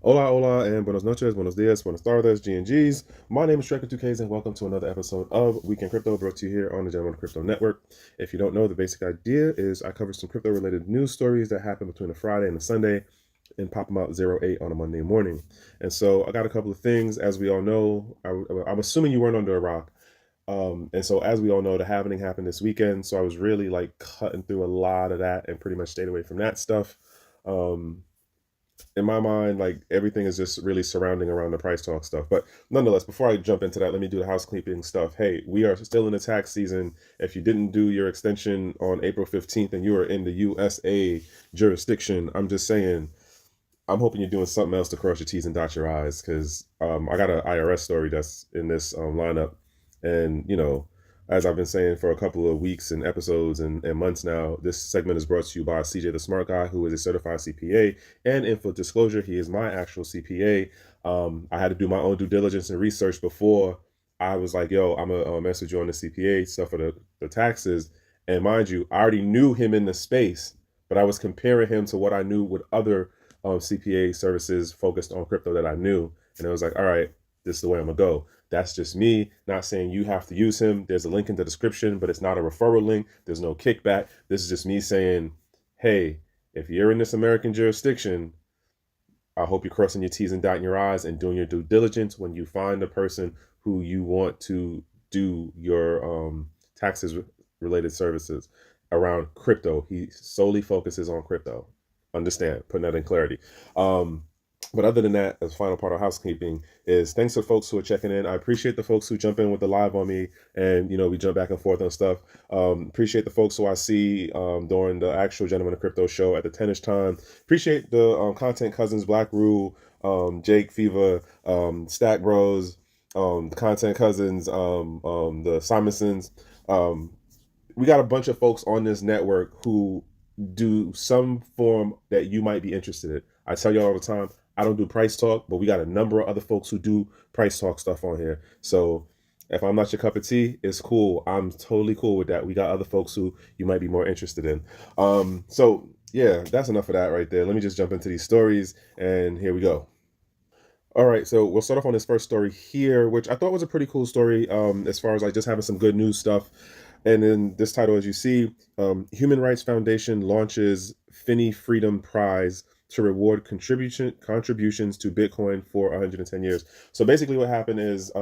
Hola, and buenos noches, buenos dias, buenas tardes, GnGs. My name is Trekkw2ks, and welcome to another episode of Weekend Crypto, brought to you here on the Gentleman Crypto Network. If you don't know, the basic idea is I cover some crypto-related news stories that happen between a Friday and a Sunday, and pop them out 08 on a Monday morning. And so I got a couple of things. As we all know, I'm assuming you weren't under a rock. And so as we all know, the halvening happened this weekend. So I was really like cutting through a lot of that and pretty much stayed away from that stuff. In my mind, like everything is just really surrounding around the price talk stuff. But nonetheless, before I jump into that, let me do the housekeeping stuff. Hey, we are still in the tax season. If you didn't do your extension on April 15th and you are in the USA jurisdiction, I'm just saying, I'm hoping you're doing something else to cross your T's and dot your I's, because I got an IRS story that's in this lineup. And, you know, as I've been saying for a couple of weeks and episodes and months now, this segment is brought to you by CJ the Smart Guy, who is a certified CPA. And in full disclosure, he is my actual CPA. I had to do my own due diligence and research before I was like, yo, I'm going to message you on the CPA stuff for the taxes. And mind you, I already knew him in the space, but I was comparing him to what I knew with other CPA services focused on crypto that I knew. And it was like, all right, this is the way I'm going to go. That's just me, not saying you have to use him. There's a link in the description, but it's not a referral link. There's no kickback. This is just me saying, hey, if you're in this American jurisdiction, I hope you're crossing your T's and dotting your I's and doing your due diligence when you find the person who you want to do your taxes related services around crypto. He solely focuses on crypto. Understand, putting that in clarity. But other than that, as final part of housekeeping is thanks to folks who are checking in. I appreciate the folks who jump in with the live on me and, you know, we jump back and forth on stuff. Appreciate the folks who I see during the actual Gentleman of Crypto show at the 10ish time. Appreciate the content cousins, Black Rule, Jake Fever, Stack Bros, content cousins, the Simonsons. We got a bunch of folks on this network who do some form that you might be interested in. I tell you all the time, I don't do price talk, but we got a number of other folks who do price talk stuff on here. So if I'm not your cup of tea, it's cool. I'm totally cool with that. We got other folks who you might be more interested in. So yeah, that's enough of that right there. Let me just jump into these stories, and here we go. All right, so we'll start off on this first story here, which I thought was a pretty cool story as far as like just having some good news stuff. And in this title, as you see, Human Rights Foundation launches Finney Freedom Prize to reward contributions to Bitcoin for 110 years. So basically what happened is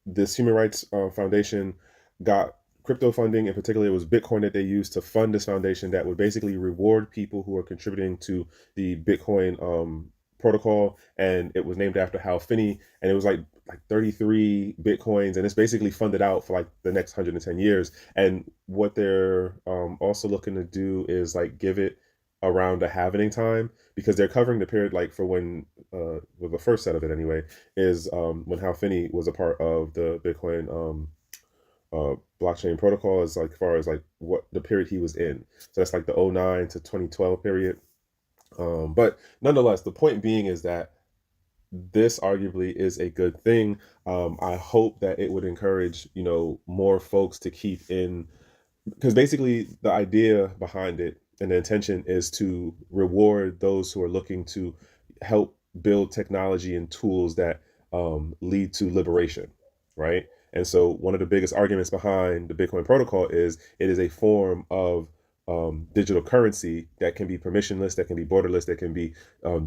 this Human Rights Foundation got crypto funding. In particular, it was Bitcoin that they used to fund this foundation that would basically reward people who are contributing to the Bitcoin protocol. And it was named after Hal Finney. And it was like 33 Bitcoins. And it's basically funded out for like the next 110 years. And what they're also looking to do is like give it around the halvening time, because they're covering the period like for when well, the first set of it anyway is when Hal Finney was a part of the Bitcoin blockchain protocol, as like far as like what the period he was in. So that's like the 09 to 2012 period. But nonetheless, the point being is that this arguably is a good thing. I hope that it would encourage, you know, more folks to keep in, because basically the idea behind it and the intention is to reward those who are looking to help build technology and tools that lead to liberation, right? And so one of the biggest arguments behind the Bitcoin protocol is it is a form of digital currency that can be permissionless, that can be borderless, that can be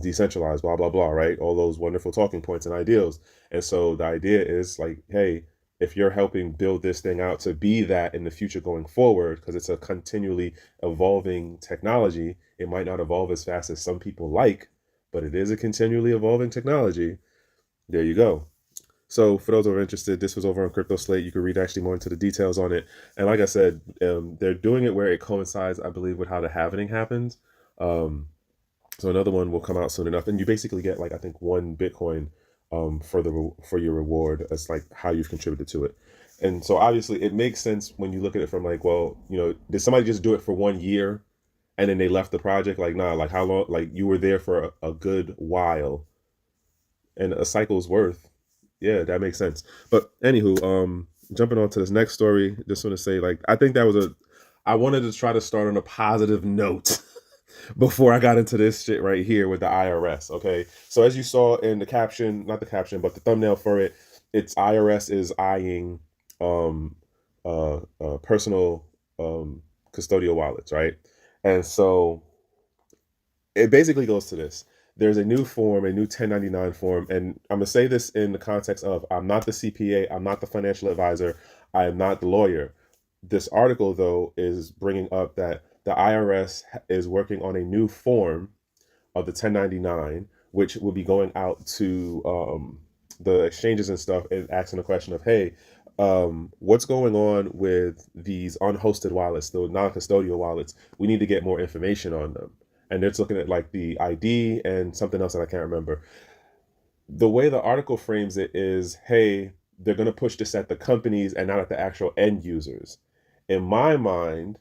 decentralized, blah, blah, blah, right? All those wonderful talking points and ideals. And so the idea is like, hey, if you're helping build this thing out to be that in the future going forward, because it's a continually evolving technology, it might not evolve as fast as some people like, but it is a continually evolving technology. There you go. So for those who are interested, this was over on Crypto Slate. You can read actually more into the details on it. And like I said, they're doing it where it coincides, I believe, with how the halvening happens. So another one will come out soon enough. And you basically get like, I think 1 Bitcoin for your reward as like how you've contributed to it. And so obviously it makes sense when you look at it from like, well, you know, did somebody just do it for 1 year and then they left the project? Like, nah, like how long, like you were there for a good while and a cycle's worth. Yeah, that makes sense. But anywho, jumping on to this next story, just want to say, like, I think that was I wanted to try to start on a positive note before I got into this shit right here with the IRS. Okay, so as you saw in the caption, not the caption, but the thumbnail for it, it's IRS is eyeing um, personal custodial wallets, right? And so it basically goes to this. There's a new form, a new 1099 form, and I'm gonna say this in the context of I'm not the CPA, I'm not the financial advisor, I am not the lawyer. This article, though, is bringing up that the IRS is working on a new form of the 1099, which will be going out to the exchanges and stuff and asking the question of, hey, what's going on with these unhosted wallets, the non-custodial wallets? We need to get more information on them. And it's looking at like the ID and something else that I can't remember. The way the article frames it is, hey, they're going to push this at the companies and not at the actual end users. In my mind,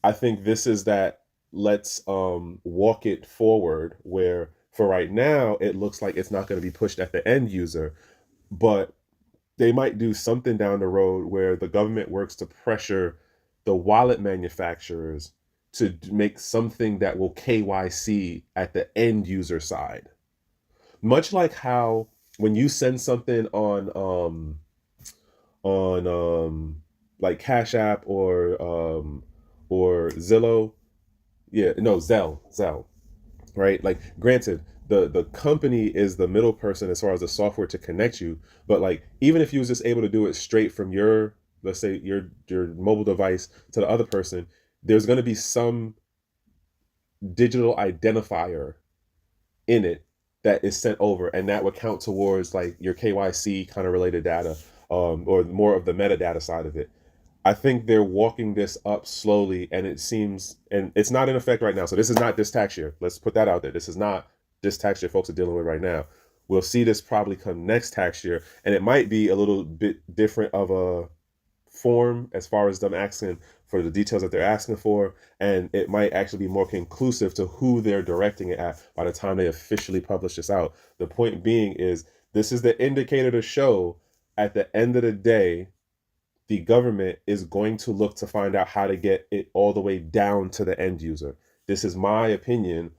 I think this is that let's walk it forward where for right now it looks like it's not going to be pushed at the end user, but they might do something down the road where the government works to pressure the wallet manufacturers to make something that will KYC at the end user side. Much like how when you send something on like Cash App or Zillow, yeah, no, Zelle, right? Like granted, the company is the middle person as far as the software to connect you, but like even if you was just able to do it straight from your, let's say your mobile device to the other person, there's going to be some digital identifier in it that is sent over, and that would count towards like your KYC kind of related data, or more of the metadata side of it. I think they're walking this up slowly, and it seems, and it's not in effect right now. So this is not this tax year. Let's put that out there. This is not this tax year folks are dealing with right now. We'll see this probably come next tax year, and it might be a little bit different of a form as far as them asking for the details that they're asking for, and it might actually be more conclusive to who they're directing it at by the time they officially publish this out. The point being is this is the indicator to show at the end of the day, the government is going to look to find out how to get it all the way down to the end user. This is my opinion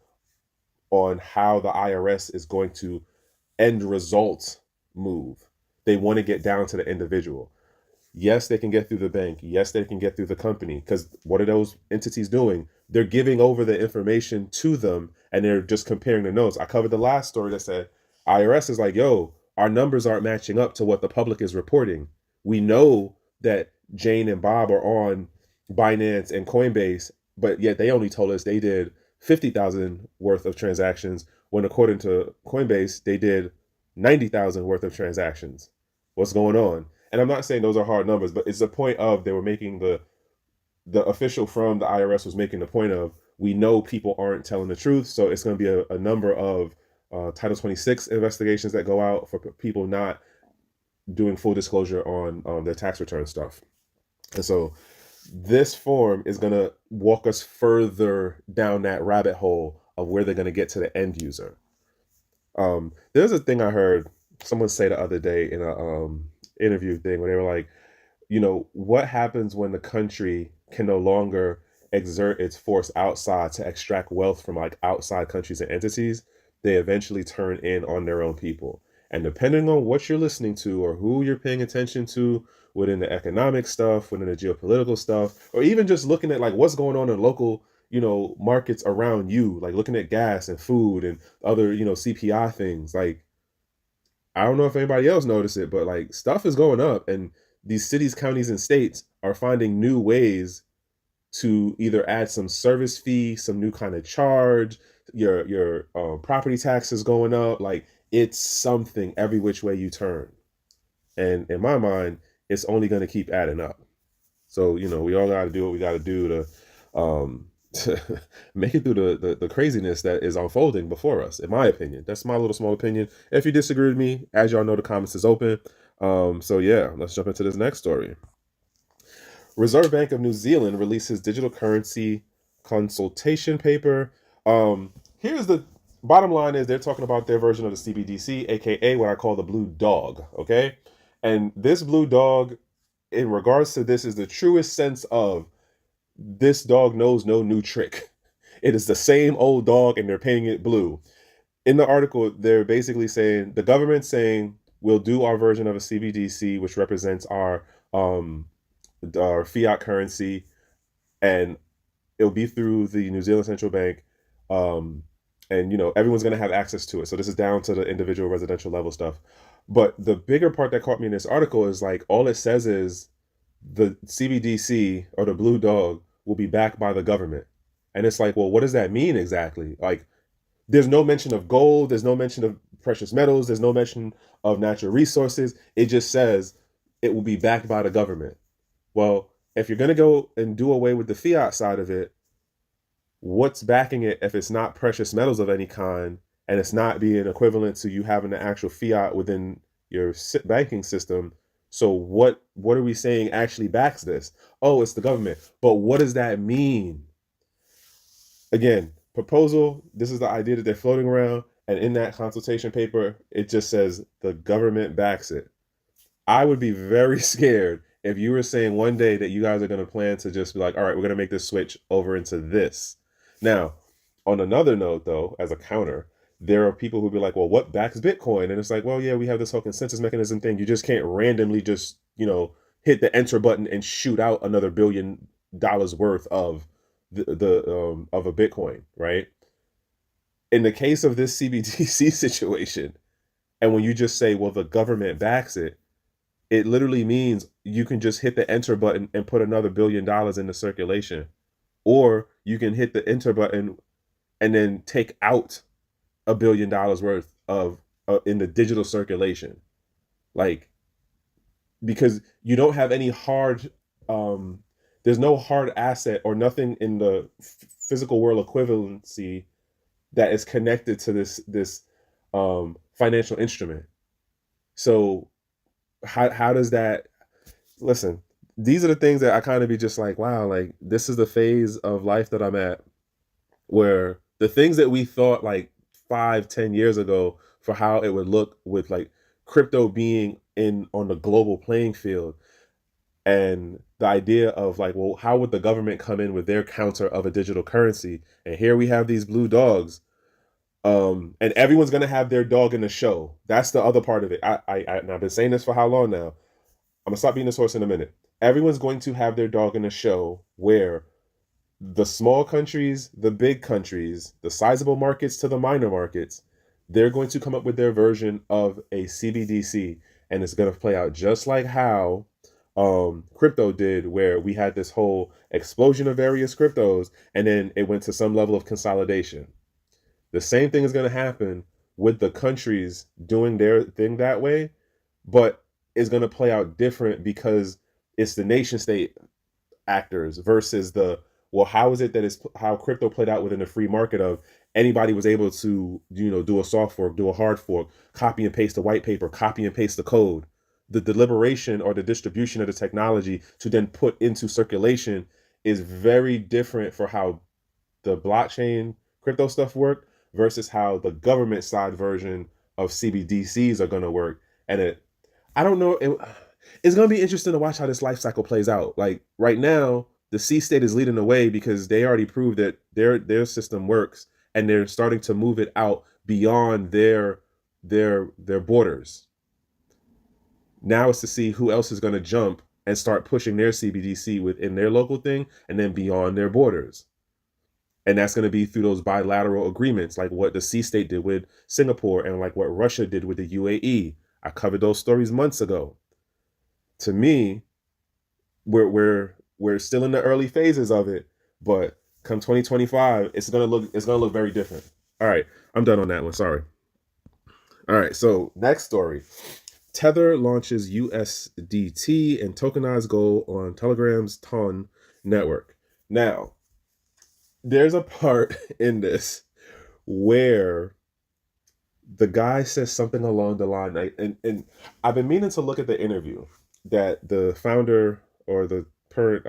on how the IRS is going to end result move. They want to get down to the individual. Yes, they can get through the bank. Yes, they can get through the company. Because what are those entities doing? They're giving over the information to them and they're just comparing the notes. I covered the last story that said IRS is like, yo, our numbers aren't matching up to what the public is reporting. We know that Jane and Bob are on Binance and Coinbase, but yet they only told us they did 50,000 worth of transactions when according to Coinbase, they did 90,000 worth of transactions. What's going on? And I'm not saying those are hard numbers, but it's the point of they were making the official from the IRS was making the point of we know people aren't telling the truth, so it's going to be a number of Title 26 investigations that go out for people not doing full disclosure on their tax return stuff. And so this form is going to walk us further down that rabbit hole of where they're going to get to the end user. There's a thing I heard someone say the other day in a interview thing where they were like, you know, what happens when the country can no longer exert its force outside to extract wealth from like outside countries and entities? They eventually turn in on their own people. And depending on what you're listening to or who you're paying attention to within the economic stuff, within the geopolitical stuff, or even just looking at like what's going on in local, you know, markets around you, like looking at gas and food and other, you know, CPI things, like I don't know if anybody else noticed it, but like stuff is going up, and these cities, counties, and states are finding new ways to either add some service fee, some new kind of charge, your property taxes going up. Like it's something every which way you turn, and in my mind, it's only going to keep adding up. So you know, we all got to do what we got to do to make it through the craziness that is unfolding before us, in my opinion. That's my little small opinion. If you disagree with me, as y'all know, the comments is open. So yeah, let's jump into this next story. Reserve Bank of New Zealand releases digital currency consultation paper. Here's the bottom line is they're talking about their version of the CBDC, aka what I call the blue dog, okay? And this blue dog, in regards to this, is the truest sense of this dog knows no new trick. It is the same old dog and they're painting it blue. In the article, they're basically saying the government's saying we'll do our version of a CBDC, which represents our fiat currency, and it'll be through the New Zealand Central Bank. And everyone's going to have access to it. So this is down to the individual residential level stuff. But the bigger part that caught me in this article is like all it says is the CBDC or the blue dog will be backed by the government. And it's like, well, what does that mean exactly? Like, there's no mention of gold, there's no mention of precious metals, there's no mention of natural resources. It just says it will be backed by the government. Well, if you're going to go and do away with the fiat side of it, what's backing it if it's not precious metals of any kind, and it's not being equivalent to you having the actual fiat within your banking system? So what are we saying actually backs this? Oh, it's the government. But what does that mean? Again, proposal, this is the idea that they're floating around, and in that consultation paper, it just says the government backs it. I would be very scared if you were saying one day that you guys are going to plan to just be like, all right, we're going to make this switch over into this. Now, on another note, though, as a counter, there are people who be like, well, what backs Bitcoin? And it's like, well, yeah, we have this whole consensus mechanism thing. You just can't randomly just, hit the enter button and shoot out another $1 billion worth of of a Bitcoin, right? In the case of this CBDC situation, and when you just say, well, the government backs it, it literally means you can just hit the enter button and put another $1 billion into circulation. Or you can hit the enter button and then take out $1 billion worth of in the digital circulation. Like, because you don't have any hard, there's no hard asset or nothing in the physical world equivalency that is connected to this financial instrument. So how does that, listen, these are the things that I kind of be just like, wow, like this is the phase of life that I'm at where the things that we thought like 5-10 years ago for how it would look with like crypto being on the global playing field, and the idea of like, well, how would the government come in with their counter of a digital currency? And here we have these blue dogs. And everyone's gonna have their dog in the show. That's the other part of it. And I've been saying this for how long now? I'm gonna stop being this horse in a minute. Everyone's going to have their dog in the show, where the small countries, the big countries, the sizable markets to the minor markets, they're going to come up with their version of a CBDC, and it's gonna play out just like how crypto did, where we had this whole explosion of various cryptos, and then it went to some level of consolidation. The same thing is going to happen with the countries doing their thing that way, but it's going to play out different because it's the nation state actors versus how is it that it's how crypto played out within the free market of anybody was able to, do a soft fork, do a hard fork, copy and paste the white paper, copy and paste the code. The deliberation or the distribution of the technology to then put into circulation is very different for how the blockchain crypto stuff worked versus how the government side version of CBDCs are going to work. And I don't know, it's going to be interesting to watch how this life cycle plays out. Like right now, the C state is leading the way because they already proved that their system works, and they're starting to move it out beyond their borders. Now it's to see who else is going to jump and start pushing their CBDC within their local thing and then beyond their borders. And that's going to be through those bilateral agreements, like what the C state did with Singapore and like what Russia did with the UAE. I covered those stories months ago. To me, we're still in the early phases of it, but come 2025, it's gonna look very different. All right, I'm done on that one. Sorry. All right, so next story. Tether launches USDT and tokenized gold on Telegram's Ton network. Now, there's a part in this where the guy says something along the line, and I've been meaning to look at the interview that the founder or the current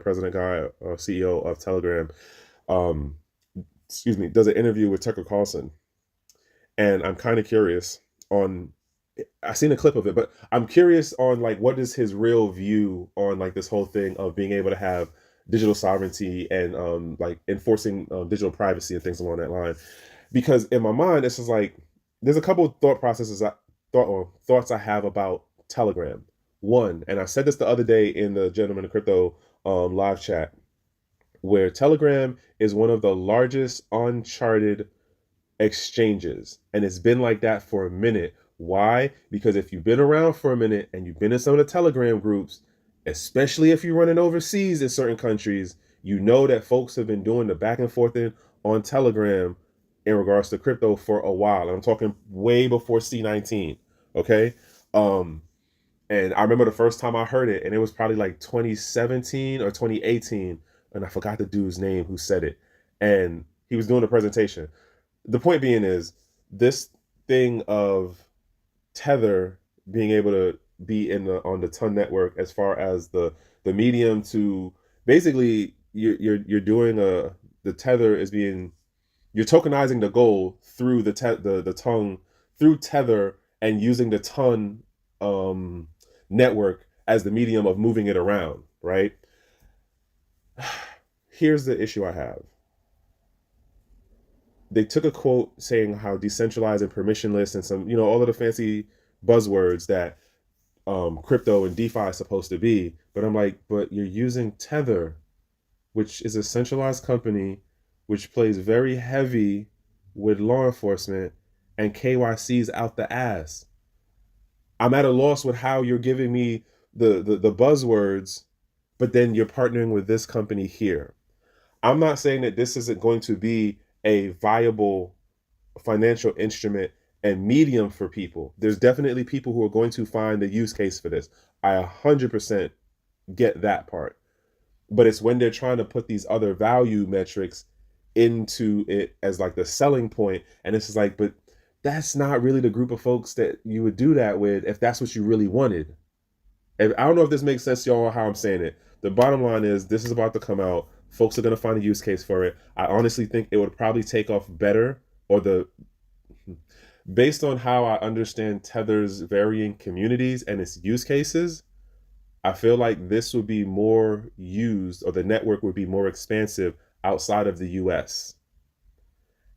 president guy or CEO of Telegram, does an interview with Tucker Carlson, and I'm kind of curious on. I've seen a clip of it, but I'm curious on like what is his real view on like this whole thing of being able to have digital sovereignty and like enforcing digital privacy and things along that line. Because in my mind, this is like there's a couple of thoughts I have about Telegram. One, and I said this the other day in the Gentleman of Crypto live chat, where Telegram is one of the largest uncharted exchanges. And it's been like that for a minute. Why? Because if you've been around for a minute and you've been in some of the Telegram groups, especially if you're running overseas in certain countries, you know that folks have been doing the back and forth on Telegram in regards to crypto for a while. And I'm talking way before C19. Okay. And I remember the first time I heard it, and it was probably like 2017 or 2018, and I forgot the dude's name who said it. And he was doing a presentation. The point being is this thing of Tether being able to be on the Ton network as far as the medium to basically you're doing the Tether is being you're tokenizing the gold through the tongue through Tether and using the Ton network as the medium of moving it around, right? Here's the issue I have. They took a quote saying how decentralized and permissionless and some, all of the fancy buzzwords that crypto and DeFi is supposed to be. But I'm like, but you're using Tether, which is a centralized company, which plays very heavy with law enforcement and KYC's out the ass. I'm at a loss with how you're giving me the buzzwords, but then you're partnering with this company here. I'm not saying that this isn't going to be a viable financial instrument and medium for people. There's definitely people who are going to find the use case for this. I 100% get that part. But it's when they're trying to put these other value metrics into it as like the selling point. And it's just like, but that's not really the group of folks that you would do that with if that's what you really wanted. And I don't know if this makes sense to y'all how I'm saying it. The bottom line is this is about to come out. Folks are going to find a use case for it. I honestly think it would probably take off better, or based on how I understand Tether's varying communities and its use cases, I feel like this would be more used, or the network would be more expansive outside of the US.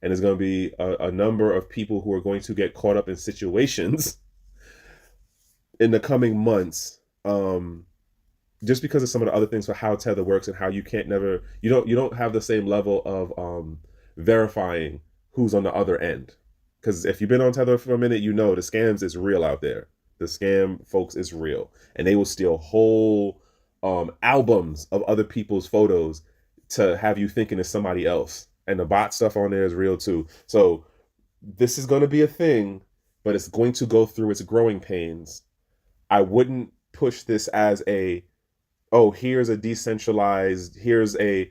And there's going to be a number of people who are going to get caught up in situations in the coming months, just because of some of the other things for how Tether works and how you don't have the same level of verifying who's on the other end. Because if you've been on Tether for a minute, the scams is real out there. The scam folks is real, and they will steal whole albums of other people's photos to have you thinking it's somebody else. And the bot stuff on there is real too. So this is going to be a thing, but it's going to go through its growing pains. I wouldn't push this as here's a decentralized, here's a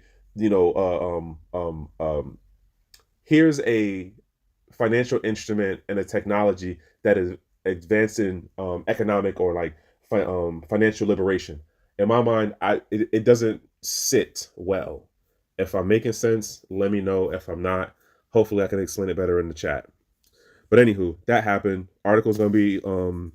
here's a financial instrument and a technology that is advancing economic or like financial liberation. In my mind, it doesn't sit well. If I'm making sense, let me know. If I'm not, hopefully I can explain it better in the chat. But anywho, that happened. Article's gonna be in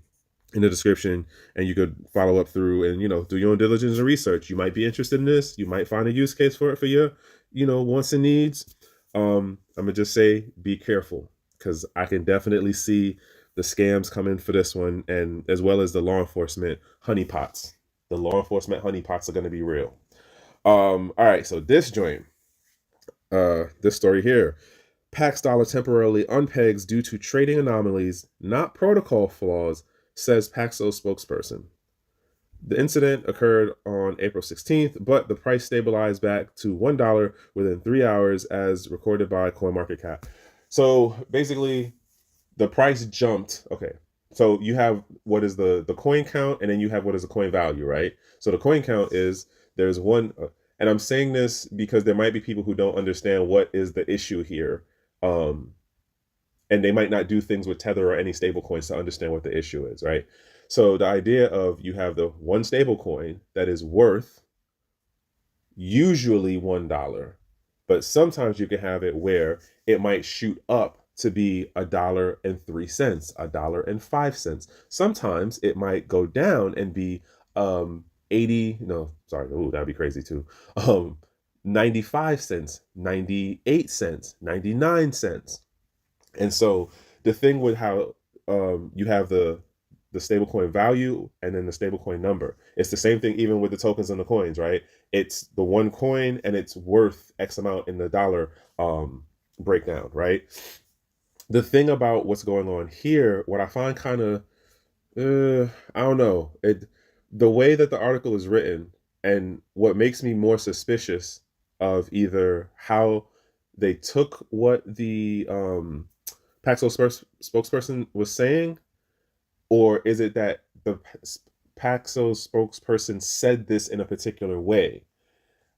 the description, and you could follow up through and do your own diligence and research. You might be interested in this. You might find a use case for it for your wants and needs. I'm gonna just say be careful, because I can definitely see the scams coming for this one, and as well as the law enforcement honeypots. The law enforcement honeypots are going to be real. All right, so this joint, this story here, Pax dollar temporarily unpegs due to trading anomalies, not protocol flaws, says Paxo spokesperson. The incident occurred on April 16th, but the price stabilized back to $1 within 3 hours, as recorded by CoinMarketCap. So basically, the price jumped. Okay, so you have what is the coin count, and then you have what is the coin value, right? So the coin count is there's one, and I'm saying this because there might be people who don't understand what is the issue here, and they might not do things with Tether or any stable coins to understand what the issue is, right? So the idea of you have the one stable coin that is worth usually $1, but sometimes you can have it where it might shoot up to be $1.03, $1.05. Sometimes it might go down and be 80, no, sorry, ooh, that'd be crazy too. 95 cents, 98 cents, 99 cents. And so the thing with how you have the stablecoin value and then the stablecoin number, it's the same thing even with the tokens and the coins, right? It's the one coin and it's worth X amount in the dollar breakdown, right? The thing about what's going on here, what I find kind of, I don't know, the way that the article is written and what makes me more suspicious of either how they took what the Paxo spokesperson was saying, or is it that the Paxo spokesperson said this in a particular way?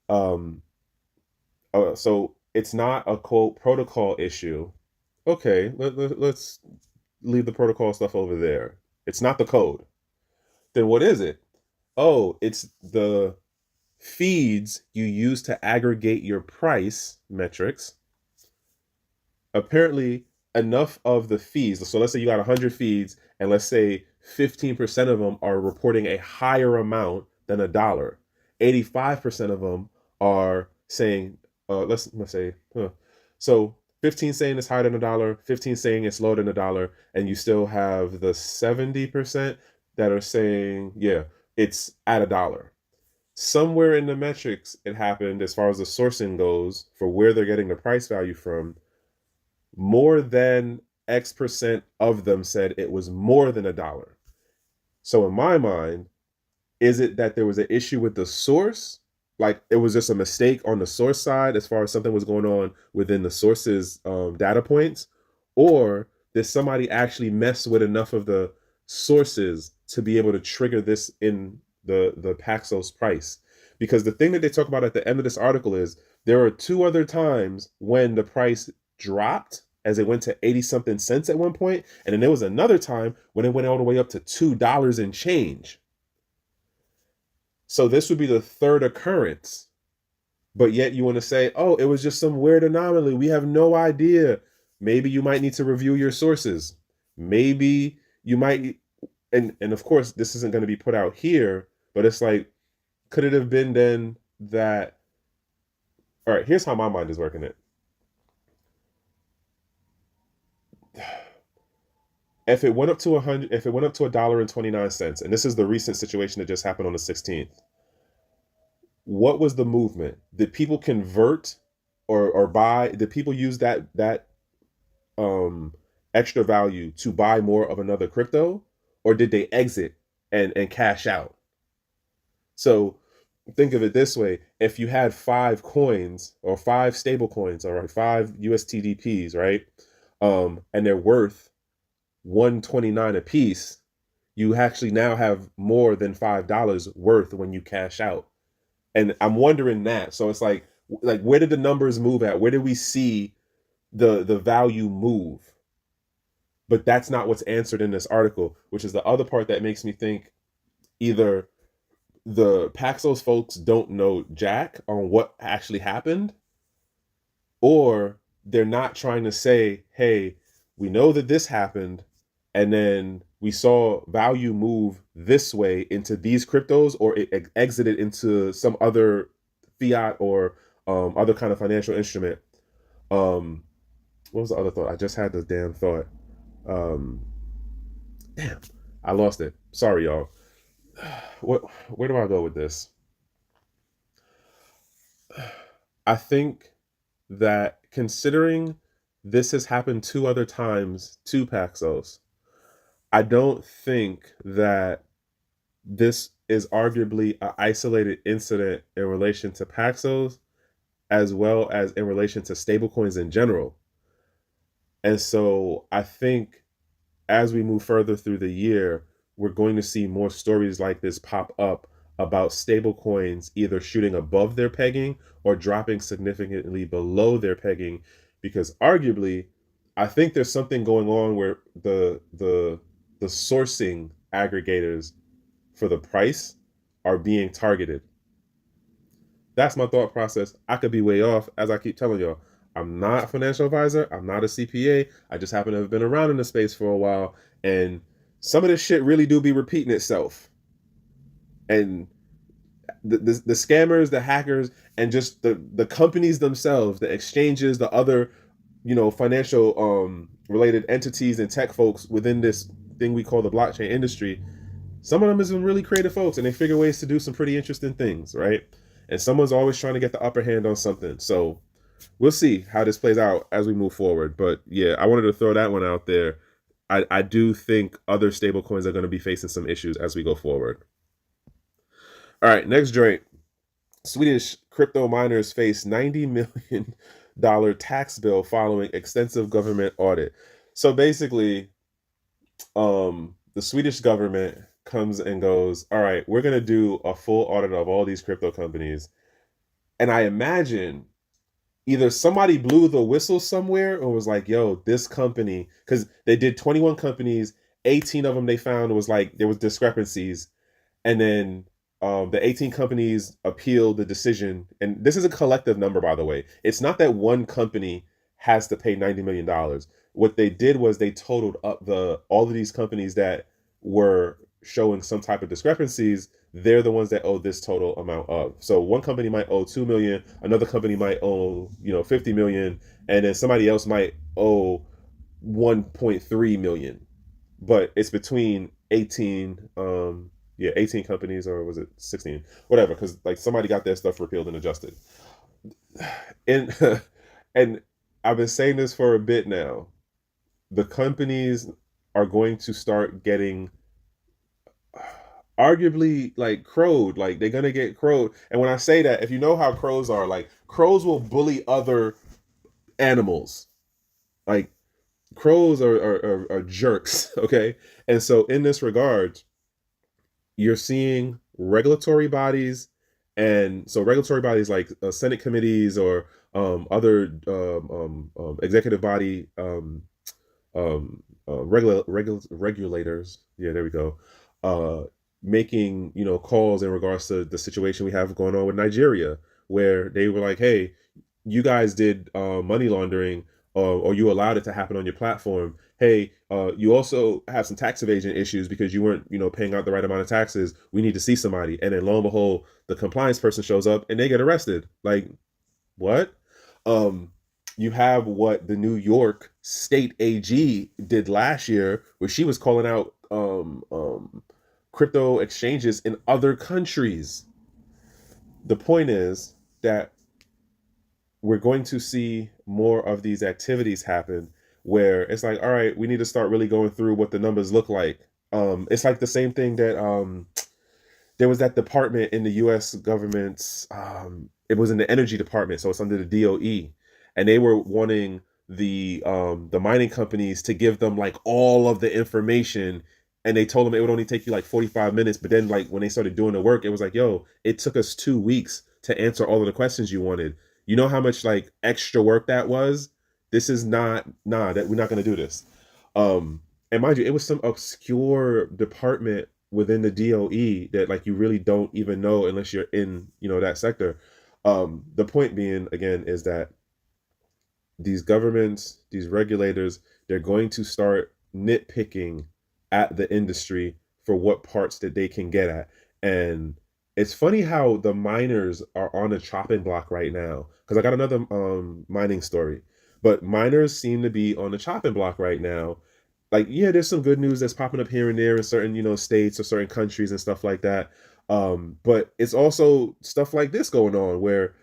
Um, so it's not a quote protocol issue. Okay, let's leave the protocol stuff over there. It's not the code. Then what is it? Oh, it's the feeds you use to aggregate your price metrics. Apparently, enough of the feeds. So let's say you got 100 feeds, and let's say 15% of them are reporting a higher amount than $1. 85% of them are saying, let's say, so 15 saying it's higher than $1, 15 saying it's lower than $1, and you still have the 70% that are saying, yeah, it's at $1. Somewhere in the metrics, it happened as far as the sourcing goes for where they're getting the price value from. More than X% of them said it was more than $1. So in my mind, is it that there was an issue with the source? Like it was just a mistake on the source side as far as something was going on within the source's data points? Or did somebody actually mess with enough of the sources to be able to trigger this in the Paxos price? Because the thing that they talk about at the end of this article is there are 2 other times when the price dropped as it went to 80 something cents at one point, and then there was another time when it went all the way up to $2 and change. So this would be the 3rd occurrence, but yet you want to say, oh, it was just some weird anomaly, we have no idea. Maybe you might need to review your sources. Maybe you might, and of course this isn't going to be put out here, but it's like, could it have been then that, all right, here's how my mind is working it. If it went up to $1.29, and this is the recent situation that just happened on the 16th, what was the movement? Did people convert or buy? Did people use that extra value to buy more of another crypto, or did they exit and cash out? So think of it this way: if you had 5 coins or 5 stable coins, all right, 5 USTDPs, right, and they're worth 129 a piece, you actually now have more than $5 worth when you cash out. And I'm wondering that. So it's like where did the numbers move at? Where did we see the value move? But that's not what's answered in this article, which is the other part that makes me think either the Paxos folks don't know jack on what actually happened, or they're not trying to say, hey, we know that this happened, and then we saw value move this way into these cryptos, or it exited into some other fiat or other kind of financial instrument. What was the other thought? I just had the damn thought. Damn, I lost it. Sorry, y'all. Where do I go with this? I think that considering this has happened 2 other times to Paxos, I don't think that this is arguably an isolated incident in relation to Paxos as well as in relation to stablecoins in general. And so I think as we move further through the year, we're going to see more stories like this pop up about stablecoins either shooting above their pegging or dropping significantly below their pegging, because arguably, I think there's something going on where the sourcing aggregators for the price are being targeted. That's my thought process. I could be way off, as I keep telling y'all. I'm not a financial advisor. I'm not a CPA. I just happen to have been around in the space for a while, and some of this shit really do be repeating itself. And the scammers, the hackers, and just the companies themselves, the exchanges, the other, financial related entities and tech folks within this thing we call the blockchain industry. Some of them is some really creative folks, and they figure ways to do some pretty interesting things, right? And someone's always trying to get the upper hand on something. So we'll see how this plays out as we move forward. But yeah, I wanted to throw that one out there. I do think other stable coins are going to be facing some issues as we go forward. All right, next joint. Swedish crypto miners face $90 million tax bill following extensive government audit. So basically, the Swedish government comes and goes, all right, we're going to do a full audit of all these crypto companies. And I imagine either somebody blew the whistle somewhere or was like, yo, this company, because they did 21 companies, 18 of them they found was like there was discrepancies. And then the 18 companies appealed the decision. And this is a collective number, by the way. It's not that one company has to pay $90 million. What they did was they totaled up all of these companies that were showing some type of discrepancies. They're the ones that owe this total amount of. So one company might owe 2 million, another company might owe 50 million, and then somebody else might owe 1.3 million. But it's between 18 18 companies, or was it 16, whatever, because like somebody got their stuff repealed and adjusted. And and I've been saying this for a bit now. The companies are going to start getting arguably like crowed, like they're gonna get crowed. And when I say that, if you know how crows are, like crows will bully other animals. Like crows are jerks, okay? And so in this regard, you're seeing regulatory bodies, and so regulatory bodies like Senate committees or other executive body regulators. Yeah, there we go. Making calls in regards to the situation we have going on with Nigeria, where they were like, hey, you guys did money laundering, or you allowed it to happen on your platform. Hey, you also have some tax evasion issues because you weren't paying out the right amount of taxes. We need to see somebody. And then lo and behold, the compliance person shows up and they get arrested. Like, what? You have what the New York State AG did last year, where she was calling out crypto exchanges in other countries. The point is that we're going to see more of these activities happen where it's like, all right, we need to start really going through what the numbers look like. It's like the same thing that there was that department in the US government's, it was in the energy department, so it's under the DOE, and they were wanting the mining companies to give them like all of the information, and they told them it would only take you like 45 minutes. But then like when they started doing the work, it was like, yo, it took us 2 weeks to answer all of the questions you wanted. You know how much like extra work that was? This is not, that we're not going to do this. And mind you, it was some obscure department within the DOE that like you really don't even know unless you're in, that sector. The point being, again, is that these governments, these regulators, they're going to start nitpicking at the industry for what parts that they can get at. And it's funny how the miners are on a chopping block right now, because I got another mining story, but miners seem to be on the chopping block right now. Like, yeah, there's some good news that's popping up here and there in certain, states or certain countries and stuff like that. But it's also stuff like this going on where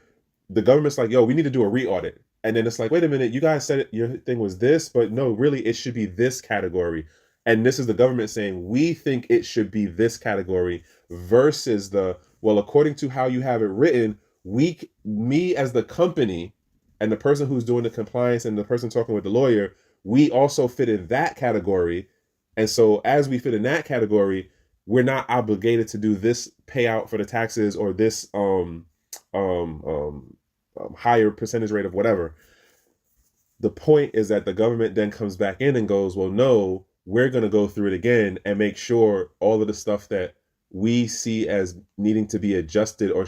the government's like, yo, we need to do a re-audit. And then it's like, wait a minute, you guys said your thing was this, but no, really, it should be this category. And this is the government saying, we think it should be this category versus well, according to how you have it written, me as the company and the person who's doing the compliance and the person talking with the lawyer, we also fit in that category. And so as we fit in that category, we're not obligated to do this payout for the taxes or this higher percentage rate of whatever. The point is that the government then comes back in and goes, well, no, we're going to go through it again and make sure all of the stuff that we see as needing to be adjusted or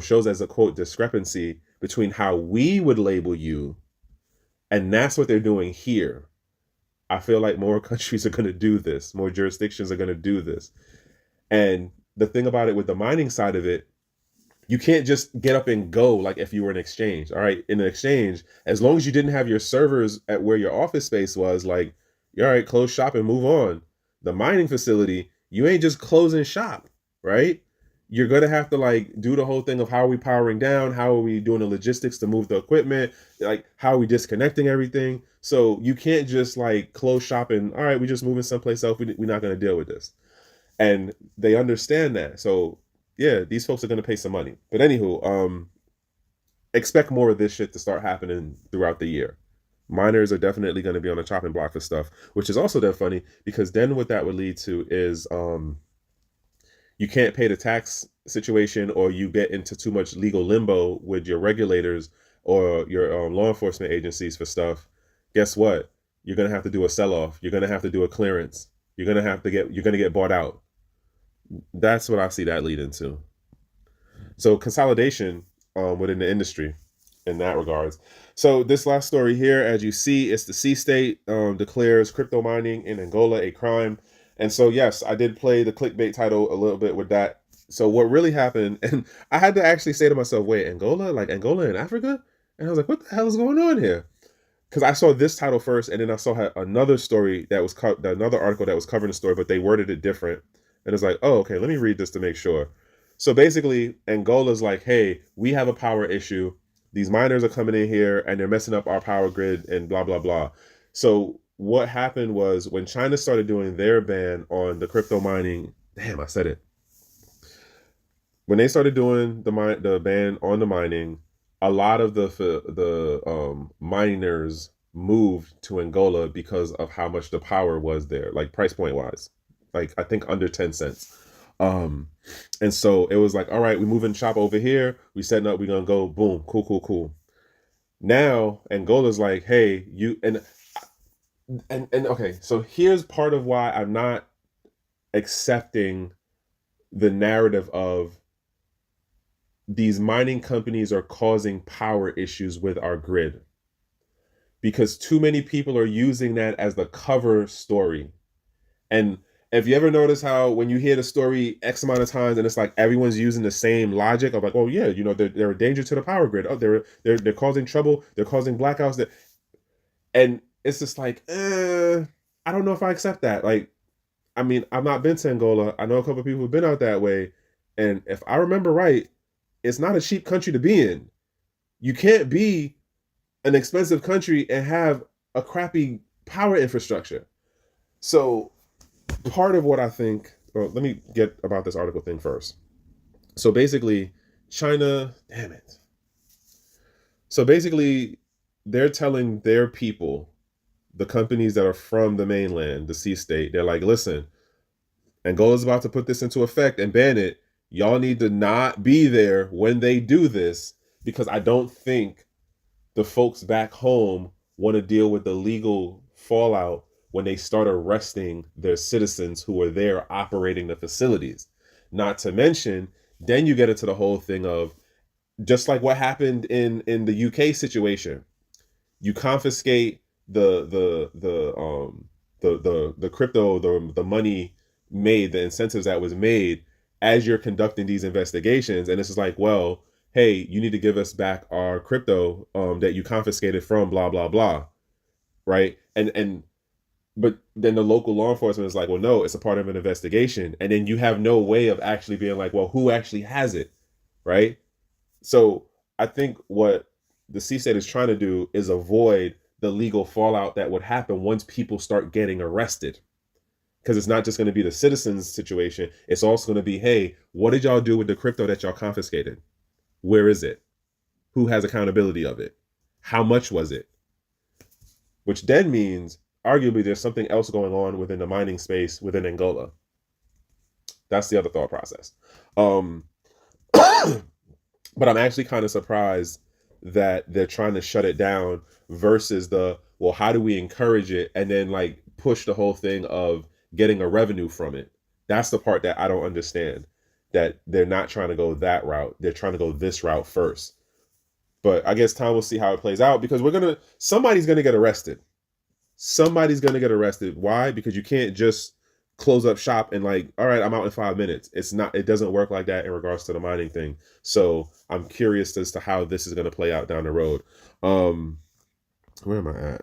shows as a quote discrepancy between how we would label you. And that's what they're doing here. I feel like more countries are going to do this. More jurisdictions are going to do this. And the thing about it with the mining side of it, you can't just get up and go like if you were an exchange. All right, in an exchange, as long as you didn't have your servers at where your office space was, like, all right, close shop and move on. The mining facility, you ain't just closing shop, right? You're gonna have to like do the whole thing of how are we powering down, how are we doing the logistics to move the equipment, like how are we disconnecting everything. So you can't just like close shop and all right, we're just moving someplace else. We're not gonna deal with this, and they understand that. So yeah, these folks are going to pay some money. But anywho, expect more of this shit to start happening throughout the year. Miners are definitely going to be on the chopping block for stuff, which is also that funny because then what that would lead to is you can't pay the tax situation, or you get into too much legal limbo with your regulators or your law enforcement agencies for stuff. Guess what? You're going to have to do a sell-off. You're going to have to do a clearance. You're going to get bought out. That's what I see that leading to. So consolidation within the industry in that regards. So this last story here, as you see, it's the C state declares crypto mining in Angola a crime. And so, yes, I did play the clickbait title a little bit with that. So what really happened, and I had to actually say to myself, wait, Angola? Like Angola in Africa? And I was like, what the hell is going on here? Because I saw this title first, and then I saw another story that was another article that was covering the story, but they worded it different. And it's like, oh, okay, let me read this to make sure. So basically, Angola's like, hey, we have a power issue. These miners are coming in here and they're messing up our power grid and blah, blah, blah. So what happened was when China started doing their ban on the crypto mining, damn, I said it. When they started doing the ban on the mining, a lot of the miners moved to Angola because of how much the power was there, like price point wise. Like I think under 10 cents. And so it was like, all right, we moving shop over here. We setting up, we're gonna go, boom, cool. Now Angola's like, hey, you and okay, so here's part of why I'm not accepting the narrative of these mining companies are causing power issues with our grid. Because too many people are using that as the cover story. And if you ever notice how when you hear the story X amount of times and it's like everyone's using the same logic of like, oh yeah, you know, they're a danger to the power grid. Oh, they're causing trouble. They're causing blackouts. And it's just like, I don't know if I accept that. Like, I mean, I've not been to Angola. I know a couple of people who've been out that way. And if I remember right, it's not a cheap country to be in. You can't be an expensive country and have a crappy power infrastructure. So part of what I think, well, let me get about this article thing first. So basically, China, damn it. So basically, they're telling their people, the companies that are from the mainland, the C state, they're like, listen, Angola's about to put this into effect and ban it. Y'all need to not be there when they do this, because I don't think the folks back home want to deal with the legal fallout when they start arresting their citizens who are there operating the facilities. Not to mention, then you get into the whole thing of just like what happened in the UK situation. You confiscate the crypto, the money made, the incentives that was made as you're conducting these investigations, and this is like, well, hey, you need to give us back our crypto that you confiscated from blah blah blah, right? But then the local law enforcement is like, well, no, it's a part of an investigation. And then you have no way of actually being like, well, who actually has it, right? So I think what the C state is trying to do is avoid the legal fallout that would happen once people start getting arrested. Because it's not just going to be the citizens situation. It's also going to be, hey, what did y'all do with the crypto that y'all confiscated? Where is it? Who has accountability of it? How much was it? Which then means arguably there's something else going on within the mining space within Angola. That's the other thought process. But I'm actually kind of surprised that they're trying to shut it down versus well, how do we encourage it and then like push the whole thing of getting a revenue from it? That's the part that I don't understand, that they're not trying to go that route. They're trying to go this route first. But I guess time will see how it plays out, because somebody's going to get arrested. Somebody's going to get arrested. Why? Because you can't just close up shop and like, all right, I'm out in 5 minutes. It doesn't work like that in regards to the mining thing. So I'm curious as to how this is going to play out down the road. Where am I at?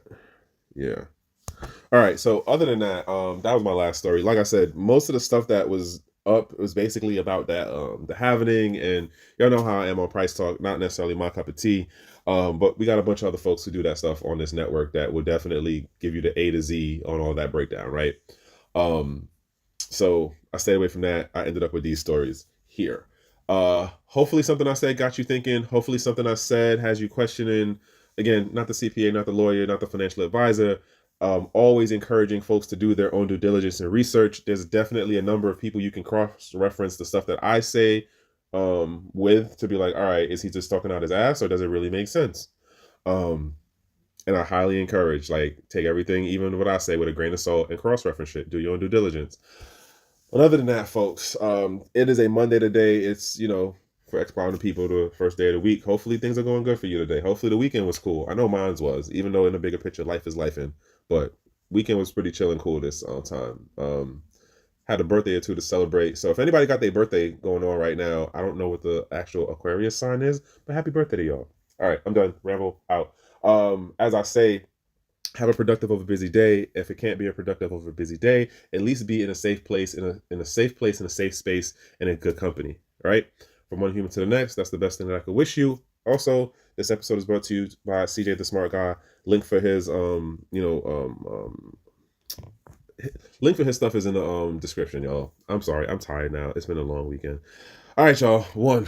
Yeah. All right. So other than that, that was my last story. Like I said, most of the stuff that was up was basically about that, the halvening, and y'all know how I am on price talk, not necessarily my cup of tea. But we got a bunch of other folks who do that stuff on this network that will definitely give you the A to Z on all that breakdown, right? So I stayed away from that. I ended up with these stories here. Hopefully something I said got you thinking. Hopefully something I said has you questioning. Again, not the CPA, not the lawyer, not the financial advisor. Always encouraging folks to do their own due diligence and research. There's definitely a number of people you can cross-reference the stuff that I say with to be like, all right, is he just talking out his ass or does it really make sense? And I highly encourage, like, take everything, even what I say, with a grain of salt and cross-reference it. Do your own due diligence. But other than that, folks, it is a Monday today. It's, for expounding people, the first day of the week. Hopefully things are going good for you today. Hopefully the weekend was cool. I know mine was, even though in the bigger picture, life is life in. But weekend was pretty chill and cool this time. Had a birthday or two to celebrate. So if anybody got their birthday going on right now, I don't know what the actual Aquarius sign is, but happy birthday to y'all. All right, I'm done. Ramble out. As I say, have a productive over busy day. If it can't be a productive over busy day, at least be in a safe place, in a safe place, in a safe space, and in good company. All right. From one human to the next, that's the best thing that I could wish you. Also, this episode is brought to you by CJ the Smart Guy. Link for his link for his stuff is in the description, y'all. I'm sorry, I'm tired now. It's been a long weekend. All right, y'all. One.